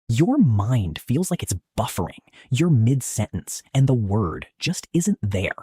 Your mind feels like it's buffering. You're mid-sentence, and the word just isn't there.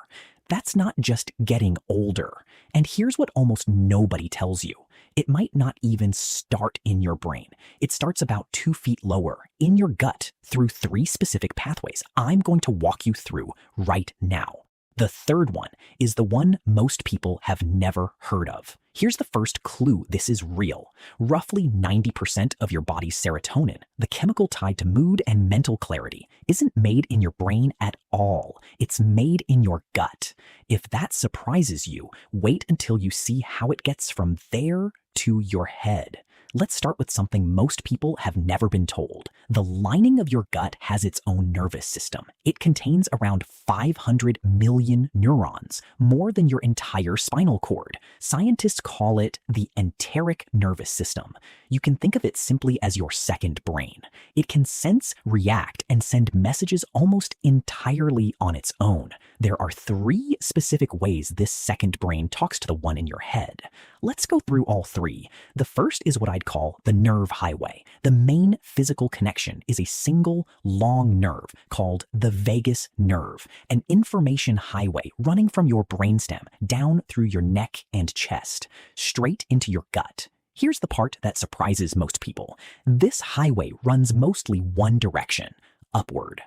That's not just getting older. And here's what almost nobody tells you. It might not even start in your brain. It starts about 2 feet lower, in your gut, through 3 specific pathways I'm going to walk you through right now. The third one is the one most people have never heard of. Here's the first clue this is real. Roughly 90% of your body's serotonin, the chemical tied to mood and mental clarity, isn't made in your brain at all. It's made in your gut. If that surprises you, wait until you see how it gets from there to your head. Let's start with something most people have never been told. The lining of your gut has its own nervous system. It contains around 500 million neurons, more than your entire spinal cord. Scientists call it the enteric nervous system. You can think of it simply as your second brain. It can sense, react, and send messages almost entirely on its own. There are 3 specific ways this second brain talks to the one in your head. Let's go through all 3. The first is what I'd call the nerve highway. The main physical connection is a single long nerve called the vagus nerve, an information highway running from your brainstem down through your neck and chest, straight into your gut. Here's the part that surprises most people. This highway runs mostly one direction, upward.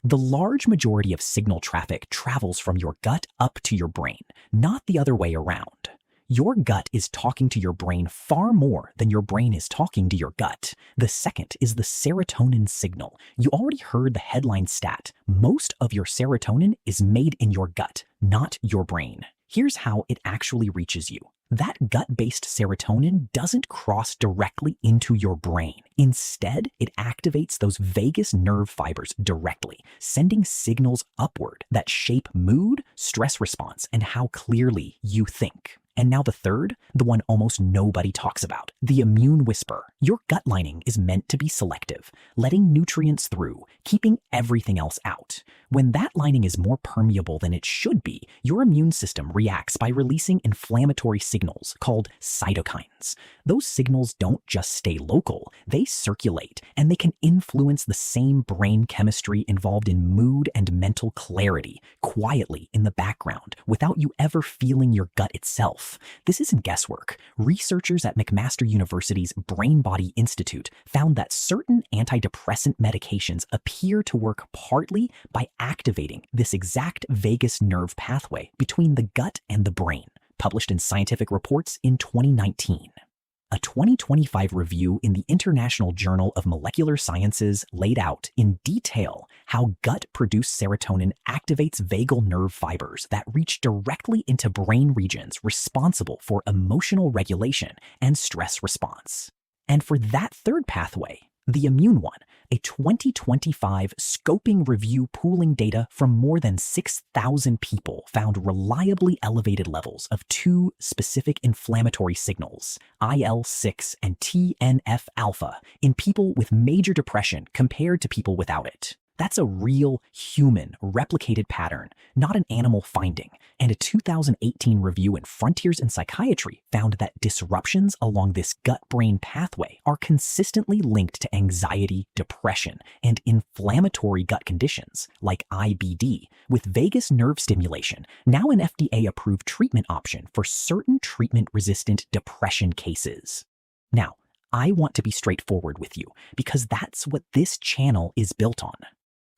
The large majority of signal traffic travels from your gut up to your brain, not the other way around. Your gut is talking to your brain far more than your brain is talking to your gut. The second is the serotonin signal. You already heard the headline stat. Most of your serotonin is made in your gut, not your brain. Here's how it actually reaches you. That gut-based serotonin doesn't cross directly into your brain. Instead, it activates those vagus nerve fibers directly, sending signals upward that shape mood, stress response, and how clearly you think. And now the third, the one almost nobody talks about, the immune whisper. Your gut lining is meant to be selective, letting nutrients through, keeping everything else out. When that lining is more permeable than it should be, your immune system reacts by releasing inflammatory signals called cytokines. Those signals don't just stay local, they circulate, and they can influence the same brain chemistry involved in mood and mental clarity, quietly in the background, without you ever feeling your gut itself. This isn't guesswork. Researchers at McMaster University's Brain Body Institute found that certain antidepressant medications appear to work partly by activating this exact vagus nerve pathway between the gut and the brain, published in Scientific Reports in 2019. A 2025 review in the International Journal of Molecular Sciences laid out in detail how gut-produced serotonin activates vagal nerve fibers that reach directly into brain regions responsible for emotional regulation and stress response. And for that third pathway, the immune one, a 2025 scoping review pooling data from more than 6,000 people found reliably elevated levels of 2 specific inflammatory signals, IL-6 and TNF-alpha, in people with major depression compared to people without it. That's a real human replicated pattern, not an animal finding. And a 2018 review in Frontiers in Psychiatry found that disruptions along this gut-brain pathway are consistently linked to anxiety, depression, and inflammatory gut conditions like IBD, with vagus nerve stimulation now an FDA-approved treatment option for certain treatment-resistant depression cases. Now, I want to be straightforward with you because that's what this channel is built on.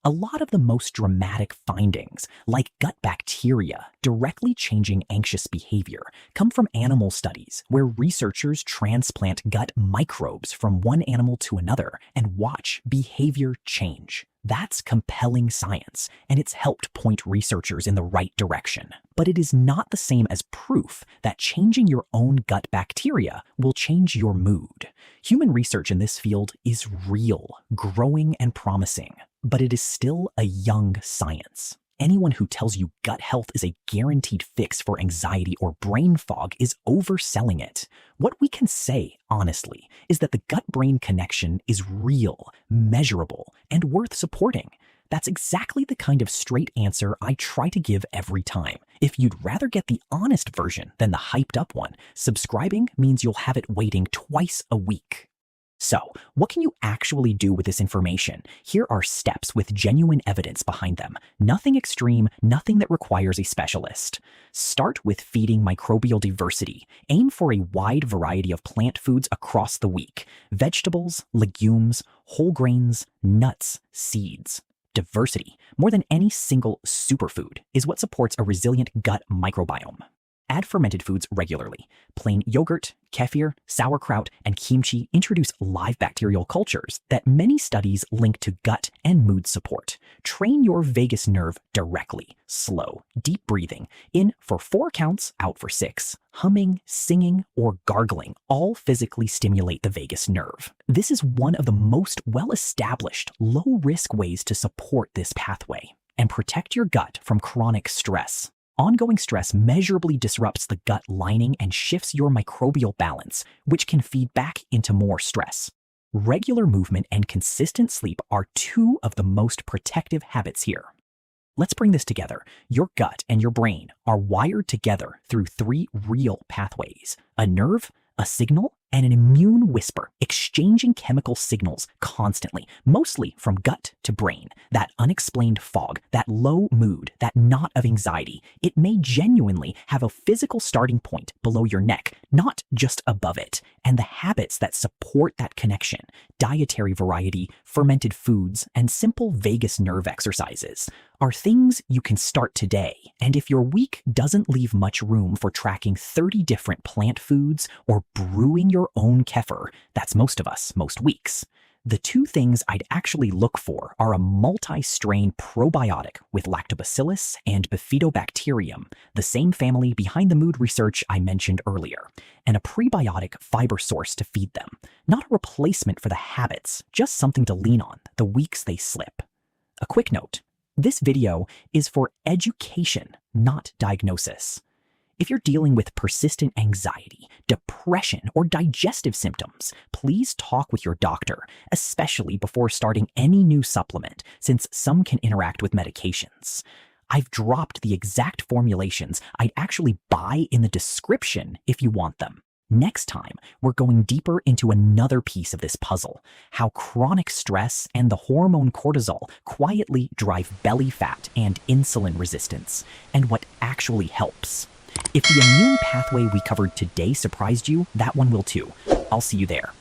A lot of the most dramatic findings, like gut bacteria directly changing anxious behavior, come from animal studies where researchers transplant gut microbes from one animal to another and watch behavior change. That's compelling science, and it's helped point researchers in the right direction. But it is not the same as proof that changing your own gut bacteria will change your mood. Human research in this field is real, growing, and promising, but it is still a young science. Anyone who tells you gut health is a guaranteed fix for anxiety or brain fog is overselling it. What we can say, honestly, is that the gut-brain connection is real, measurable, and worth supporting. That's exactly the kind of straight answer I try to give every time. If you'd rather get the honest version than the hyped up one, subscribing means you'll have it waiting twice a week. So, what can you actually do with this information? Here are steps with genuine evidence behind them. Nothing extreme, nothing that requires a specialist. Start with feeding microbial diversity. Aim for a wide variety of plant foods across the week. Vegetables, legumes, whole grains, nuts, seeds. Diversity, more than any single superfood, is what supports a resilient gut microbiome. Add fermented foods regularly. Plain yogurt, kefir, sauerkraut, and kimchi introduce live bacterial cultures that many studies link to gut and mood support. Train your vagus nerve directly. Slow, deep breathing. In for 4 counts, out for 6. Humming, singing, or gargling all physically stimulate the vagus nerve. This is one of the most well-established, low-risk ways to support this pathway and protect your gut from chronic stress. Ongoing stress measurably disrupts the gut lining and shifts your microbial balance, which can feed back into more stress. Regular movement and consistent sleep are 2 of the most protective habits here. Let's bring this together. Your gut and your brain are wired together through 3 real pathways: a nerve, a signal, and an immune whisper, exchanging chemical signals constantly, mostly from gut to brain. That unexplained fog, that low mood, that knot of anxiety, it may genuinely have a physical starting point below your neck, not just above it. And the habits that support that connection, dietary variety, fermented foods, and simple vagus nerve exercises, are things you can start today. And if your week doesn't leave much room for tracking 30 different plant foods or brewing your own kefir, that's most of us, most weeks. The 2 things I'd actually look for are a multi-strain probiotic with lactobacillus and bifidobacterium, the same family behind the mood research I mentioned earlier, and a prebiotic fiber source to feed them. Not a replacement for the habits, just something to lean on the weeks they slip. A quick note. This video is for education, not diagnosis. If you're dealing with persistent anxiety, depression, or digestive symptoms, please talk with your doctor, especially before starting any new supplement, since some can interact with medications. I've dropped the exact formulations I'd actually buy in the description if you want them. Next time, we're going deeper into another piece of this puzzle: how chronic stress and the hormone cortisol quietly drive belly fat and insulin resistance, and what actually helps. If the immune pathway we covered today surprised you, that one will too. I'll see you there.